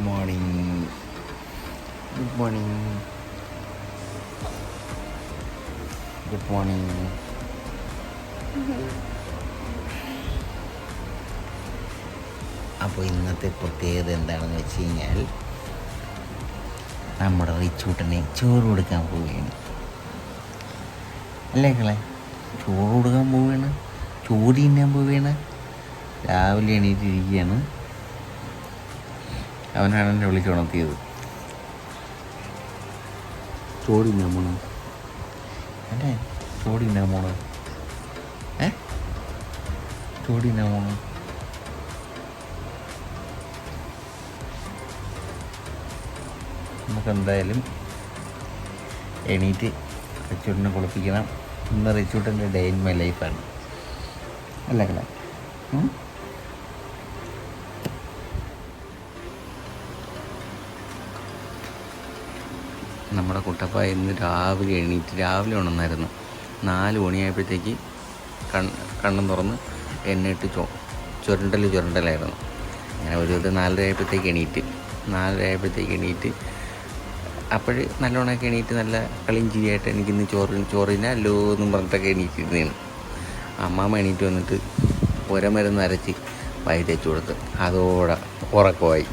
morning. Good morning. Good morning. അപ്പോൾ ഇന്നത്തെ പ്രത്യേകത എന്താണെന്ന് വെച്ച് കഴിഞ്ഞാൽ നമ്മുടെ റിച്ചൂട്ടനെ ചോറ് കൊടുക്കാൻ പോവുകയാണ്. അല്ലേ കളെ? ചോറ് കൊടുക്കാൻ പോവുകയാണ്, ചോറ് തിന്നാൻ പോവുകയാണ്. രാവിലെ എണീറ്റിരിക്കുകയാണ്. അവനാണ് എന്നെ വിളിച്ചുണർത്തിയത്. ചോറ് തിന്നാൻ പോണോ? അല്ലേ? ചോറ് തിന്നാൻ പോണോ? ചോറ് തിന്നാൻ പോണോ? നമുക്കെന്തായാലും എണീറ്റ് റിച്ചൂട്ടിനെ കുളിപ്പിക്കണം. ഇന്ന് റിച്ചൂട്ടിൻ്റെ ഡേ ഇൻ മൈ ലൈഫാണ്. അല്ല കള? നമ്മുടെ കുട്ടപ്പ ഇന്ന് രാവിലെ ഉണർന്നായിരുന്നു. 4 മണിയായപ്പോഴത്തേക്ക് കണ്ണും തുറന്ന് എണ്ണിട്ട് ചുരണ്ടലായിരുന്നു. അങ്ങനെ ഒരു 4:30 ആയപ്പോഴത്തേക്ക് എണീറ്റ് അപ്പോൾ നല്ലോണമൊക്കെ എണീറ്റ് നല്ല കളിയും ചിരിയായിട്ട് എനിക്കിന്ന് ചോറിനല്ലോ എന്നും പറഞ്ഞിട്ടൊക്കെ എണീറ്റിരുന്നതാണ്. അമ്മാമ്മ എണീറ്റ് വന്നിട്ട് മരുന്ന് അരച്ച് വായി തേച്ച് കൊടുത്ത് അതോടെ ഉറക്കമായി.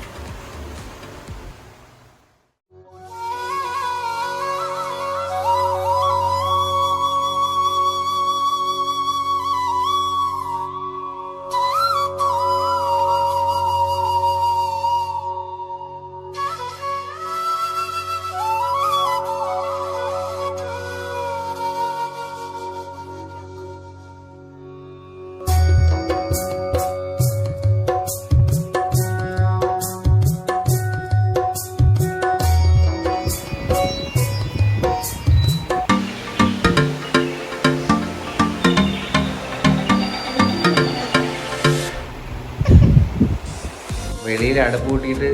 വെളിയിൽ അടുപ്പ് കൂട്ടിയിട്ട്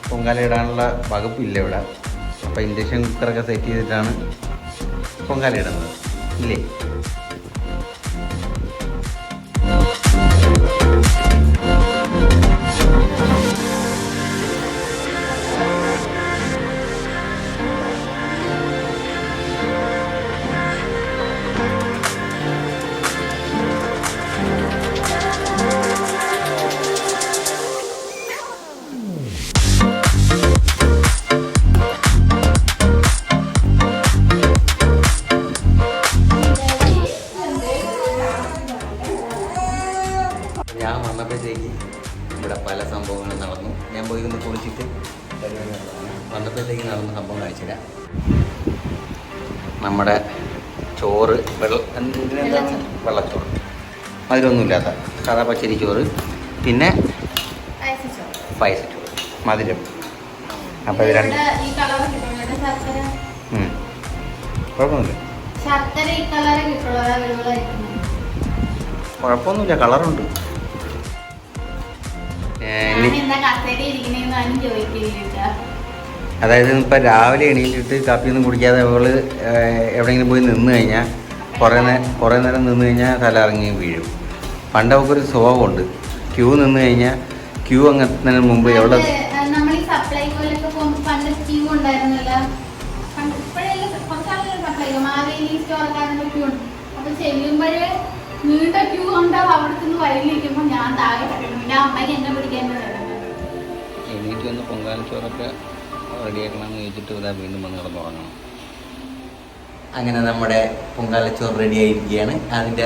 പൊങ്കാല ഇടാനുള്ള വകുപ്പില്ല ഇവിടെ. അപ്പോൾ ഇൻഡക്ഷൻ കുക്കറൊക്കെ സെറ്റ് ചെയ്തിട്ടാണ് പൊങ്കാല ഇടുന്നത്. ഇല്ലേ? ഞാൻ വന്നപ്പോഴത്തേക്ക് ഇവിടെ പല സംഭവങ്ങളും നടന്നു. ഞാൻ പോയി ഒന്ന് കുളിച്ചിട്ട് വന്നപ്പോഴത്തേക്ക് നടന്ന സംഭവം കാണിച്ചുതരാം. നമ്മുടെ ചോറ് വെള്ളച്ചോറ്, മധുരമൊന്നുമില്ലാത്ത സാധാ പച്ചരി ചോറ്, പിന്നെ പായസച്ചോറ്, മധുരം. അപ്പോൾ ഇത് രണ്ട് കുഴപ്പമൊന്നുമില്ല, കുഴപ്പമൊന്നുമില്ല, കളറുണ്ട്. അതായത് ഇപ്പം രാവിലെ എണീറ്റിട്ട് കാപ്പിയൊന്നും കുടിക്കാതെ അവൾ എവിടെയെങ്കിലും പോയി നിന്ന് കഴിഞ്ഞാൽ കുറേ നേരം നിന്ന് കഴിഞ്ഞാൽ തല ഇറങ്ങി വീഴും. പണ്ട് അവൾക്കൊരു സ്വഭാവമുണ്ട്, ക്യൂ നിന്ന് കഴിഞ്ഞാൽ ക്യൂ അങ്ങെത്തുന്നതിന് മുമ്പ് എവിടെ നീണ്ട ക്യൂ ഉണ്ടാവും. അവിടുത്തെ വഴിയിലിരിക്കുമ്പോൾ ഞാൻ താഴെ പിന്നെ അമ്മയ്ക്ക് എന്നെ പിടിക്കാൻ എണീറ്റ് വന്ന് പൊങ്കാലച്ചോറൊക്കെ റെഡിയാക്കണമെന്ന് ചോദിച്ചിട്ട് ഇതാ വീണ്ടും വന്ന് കിടന്നുറങ്ങണം. അങ്ങനെ നമ്മുടെ പൊങ്കാലച്ചോറ് റെഡി ആയിരിക്കുകയാണ്. അതിൻ്റെ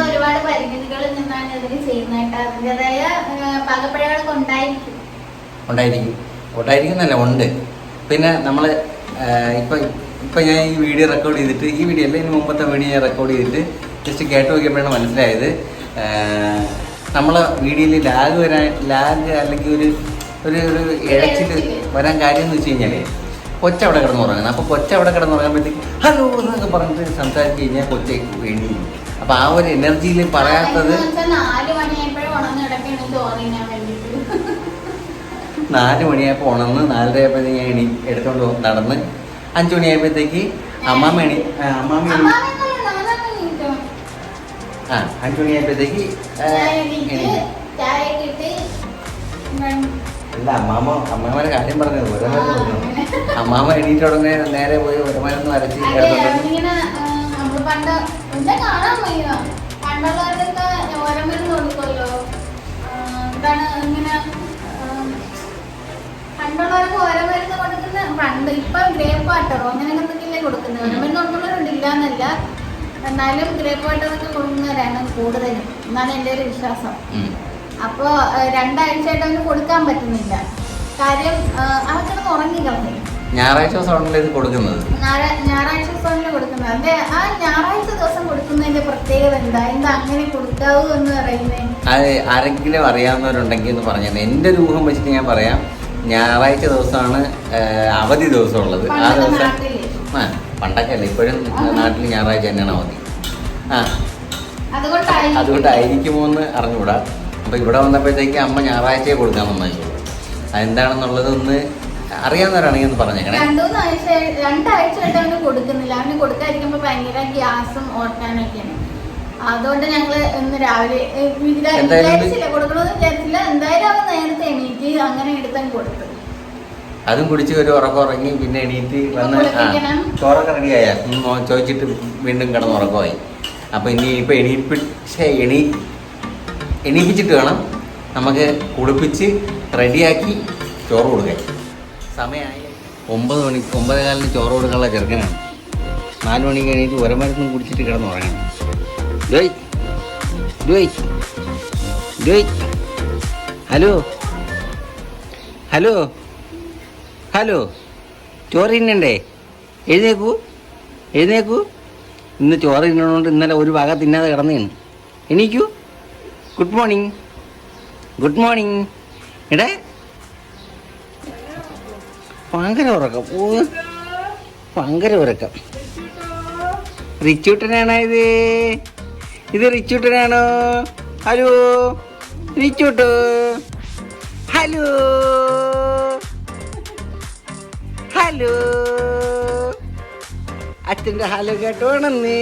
ഒരുപാട് പരിമിതികളിൽ നിന്നാണ് ഇതിന് ചെയ്യുന്നതായിട്ട്. അതിൻ്റെതായ പാകപ്പിഴകളൊക്കെ ഉണ്ടായിരിക്കുന്നല്ല ഉണ്ട്. പിന്നെ നമ്മൾ ഇപ്പം ഞാൻ ഈ വീഡിയോ റെക്കോർഡ് ചെയ്തിട്ട്, ഈ വീഡിയോ അല്ല, ഇതിന് മുമ്പത്തെ വീഡിയോ ഞാൻ റെക്കോർഡ് ചെയ്തിട്ട് ജസ്റ്റ് കേട്ട് നോക്കിയപ്പോഴാണ് മനസ്സിലായത് നമ്മളെ വീഡിയോയിൽ ലാഗ് അല്ലെങ്കിൽ ഒരു ഇഴച്ചിൽ വരാൻ കാര്യം എന്ന് വെച്ച് കഴിഞ്ഞാൽ കൊച്ചവിടെ കിടന്നുറങ്ങണം. അപ്പോൾ കൊച്ചവിടെ കിടന്നുറങ്ങുമ്പോഴത്തേക്ക് ഹലോ എന്നൊക്കെ പറഞ്ഞിട്ട് സംസാരിച്ച് കഴിഞ്ഞാൽ കൊച്ചേക്ക് വേണ്ടി. അപ്പോൾ ആ ഒരു എനർജിയിൽ പറയാത്തത് 4 മണിയായപ്പോൾ ഉണർന്ന് 4:30 ആയപ്പോഴത്തേക്ക് ഞാൻ എടുത്തോണ്ട് നടന്ന് 5 മണിയായപ്പോഴത്തേക്ക് അമ്മാമ്മ 5 മണിയായപ്പോഴത്തേക്ക് അല്ല അമ്മാമ്മയുടെ കാര്യം പറഞ്ഞത് ഒരമരുന്ന് കൊടുക്കണം. അമ്മാമ്മ എണീറ്റ ഉടനെ നേരെ പോയി ഒരമരുന്ന് വരച്ച് നമ്മള് പണ്ട് എന്താ കാണാൻ വയ്യ, പണ്ടുള്ളവരൊക്കെ ഓരമരുന്ന് കൊടുക്കുമല്ലോ. എന്താണ് ഇങ്ങനെ പണ്ടുള്ളവർക്ക് ഓരമരുന്ന് കൊടുക്കുന്ന പണ്ട് ഇപ്പൊ ഗ്രേപ്പ് വാട്ടറോ അങ്ങനെ എന്തൊക്കെയല്ലേ കൊടുക്കുന്നത്. ഓരമരുന്ന് കൊടുക്കുന്നവരുണ്ട്, ഇല്ലാന്നല്ല. എന്നാലും ഗ്രേപ്പ് വാട്ടറൊക്കെ കൊടുക്കുന്നവരാണ് കൂടുതലും എന്നാണ് എൻ്റെ ഒരു വിശ്വാസം. അപ്പോൾ 2 ആഴ്ചയായിട്ട് അവന് കൊടുക്കാൻ പറ്റുന്നില്ല. കാര്യം അവർക്കൊന്ന് ഉറങ്ങി കളഞ്ഞു. ഞായറാഴ്ച ദിവസമാണല്ലോ ഇത് കൊടുക്കുന്നത്. ഞായറാഴ്ച ദിവസമല്ലേ കൊടുക്കുന്നത്. അതെ, ആ ഞായറാഴ്ച ദിവസം കൊടുക്കുന്നതിന്റെ പ്രത്യേകത എന്താ അങ്ങനെ കൊടുക്കാവൂ എന്ന് പറയുന്നത്? അത് ആരെങ്കിലും അറിയാവുന്നവരുണ്ടെങ്കിൽ എന്ന് പറഞ്ഞത്. എൻ്റെ ഒരു ഊഹം വെച്ചിട്ട് ഞാൻ പറയാം. ഞായറാഴ്ച ദിവസമാണ് അവധി ദിവസം ഉള്ളത്. ആ ദിവസം പണ്ടൊക്കെ അല്ല, ഇപ്പോഴും നാട്ടിൽ ഞായറാഴ്ച തന്നെയാണ് അവധി. അതുകൊണ്ടായിരിക്കുമോ എന്ന് അറിഞ്ഞുകൂടാ. അപ്പോൾ ഇവിടെ വന്നപ്പോഴത്തേക്ക് അമ്മ ഞായറാഴ്ചയെ കൊടുക്കാൻ വന്നേക്കുള്ളൂ. അതെന്താണെന്നുള്ളത് ഒന്ന് അറിയാവുന്നവരാണെങ്കിൽ ഒന്ന് പറഞ്ഞേക്കണേ. 2 ആഴ്ചയായിട്ട് അവന് കൊടുക്കുന്നില്ല. അവന് കൊടുക്കാതിരിക്കുമ്പോൾ ഭയങ്കര ഗ്യാസും ഓർക്കാനൊക്കെയാണ്. അതുകൊണ്ട് ഞങ്ങള് ഇന്ന് രാവിലെ വിചാരിച്ചില്ല, കൊടുക്കണമെന്ന് വിചാരിച്ചില്ല. എന്തായാലും അവൻ നേരത്തെ എണീറ്റ് അങ്ങനെ എടുത്താൽ കൊടുത്തു. അതും കുടിച്ച് ഒരു ഉറക്കം ഉറങ്ങി. പിന്നെ എണീറ്റ് വന്ന് ചോറൊക്കെ റെഡിയായ ചോദിച്ചിട്ട് വീണ്ടും കിടന്ന് ഉറക്കമായി. അപ്പോൾ ഇനിയിപ്പോൾ എണീപ്പിച്ചിട്ട് വേണം നമുക്ക് കുളിപ്പിച്ച് റെഡിയാക്കി ചോറ് കൊടുക്കാൻ. സമയമായി 9 മണി 9:15 ചോറ് കൊടുക്കാനുള്ള ചെറുക്കനാണ്. 4 മണിക്ക് എണീറ്റ് ഒരമരുന്നും കുടിച്ചിട്ട് കിടന്ന് ഉറങ്ങണം. ഹലോ ഹലോ ഹലോ, ചോറ് തിന്നണ്ടേ? എഴുന്നേക്കൂ. ഇന്ന് ചോറ് തിന്നണോണ്ട് ഇന്നലെ ഒരു വക തിന്നാതെ കിടന്നേണ്. എണീക്കൂ. Good morning. എടേ ഭയങ്കര ഉറക്കം. ഭയങ്കര ഉറക്കം. റിച്ചൂട്ടനാണോ ഇത് റിച്ചൂട്ടനാണോ? ഹലോ റിച്ചൂട്ട്, ഹലോ അച്ഛൻ്റെ ഹലോ കേട്ടോണെന്നേ.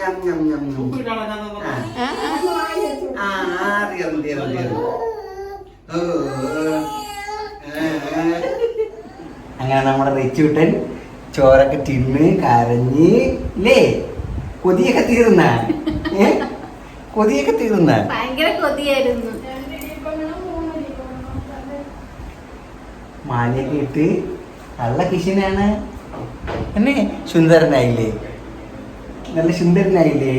ഞം, ഞം, ഞം, ഞം. ആ, തീർന്നു, തീർന്നു, തീർന്നു. ഓ, അങ്ങനെ നമ്മുടെ റിച്ചുട്ടൻ ചോറൊക്കെ തിന്ന് കരഞ്ഞ് ഇല്ലേ? കൊതിയൊക്കെ തീർന്ന കൊതിയൊക്കെ തീർന്ന ഭയങ്കര കൊതിയായിരുന്നു. മാലയൊക്കെ ഇട്ട് നല്ല കിഷനാണ് എന്നെ സുന്ദരനായില്ലേ? നല്ല സുന്ദരനായില്ലേ?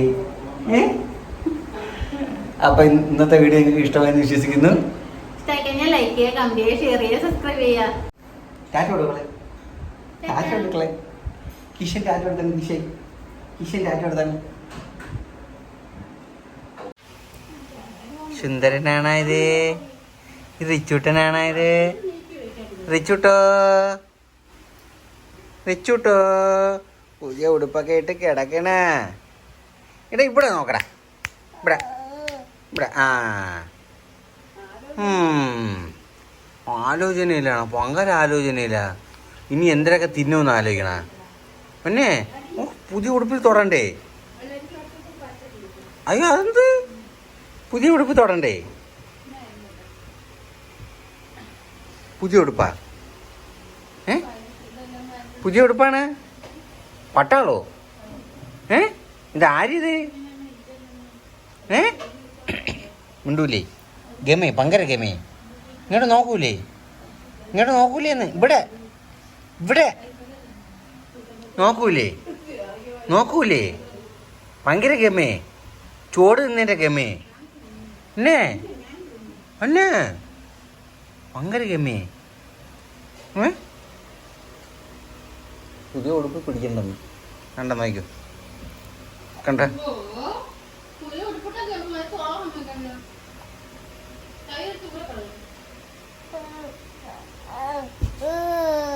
അപ്പൊ ഇന്നത്തെ വീഡിയോ നിങ്ങൾക്ക് ഇഷ്ടമായെന്ന് വിശ്വസിക്കുന്നു. ഇഷ്ടമായി കഴിഞ്ഞാൽ ലൈക്ക് ചെയ്യുക, കമന്റ് ചെയ്യുക, ഷെയർ ചെയ്യുക, സബ്സ്ക്രൈബ് ചെയ്യുക. ടാറ്റ കൊടുക്കളെ, ടാറ്റ കൊടുക്കളെ. കിഷൻ ടാറ്റ കൊടുത്താണ്. കിഷൻ ടാറ്റ കൊടുത്താണ്. സുന്ദരനാണായത്? റിച്ചൂട്ടനാണായത്? റിച്ചൂട്ടോ, റിച്ചൂട്ടോ, പുതിയ ഉടുപ്പൊക്കെ ഇട്ട് കിടക്കണ. എടാ ഇവിടെ നോക്കടാ, ഇവിടെ ഇവിടെ. ആ ആലോചനയിലാണ്, ഭയങ്കര ആലോചനയില്ല. ഇനി എന്തിനൊക്കെ തിന്നുമെന്ന് ആലോചിക്കണ പിന്നെ. പുതിയ ഉടുപ്പിൽ തൊടണ്ടേ? അയ്യോ അതെന്ത് പുതിയ ഉടുപ്പ് തൊടണ്ടേ? പുതിയ ഉടുപ്പാ? പുതിയ ഉടുപ്പാണ്? പട്ടാളോ? ഇത് ആരിത്? മിണ്ടൂലേ? ഗമേ, ഭയങ്കര ഗമേ. ഇങ്ങോട്ട് നോക്കൂലേ? ഇങ്ങോട്ട് നോക്കൂലേന്ന്? ഇവിടെ ഇവിടെ നോക്കൂലേ? നോക്കൂലേ? ഭയങ്കര ഗമേ. ചോട് നിന്നേൻ്റെ ഗമേ എന്നേ അന്നേ ഭയങ്കര ഗമേ. പുതിയ ഉടുപ്പ് പിടിക്കണ്ടെന്ന് കണ്ട നോക്കൂ. കണ്ട Oh.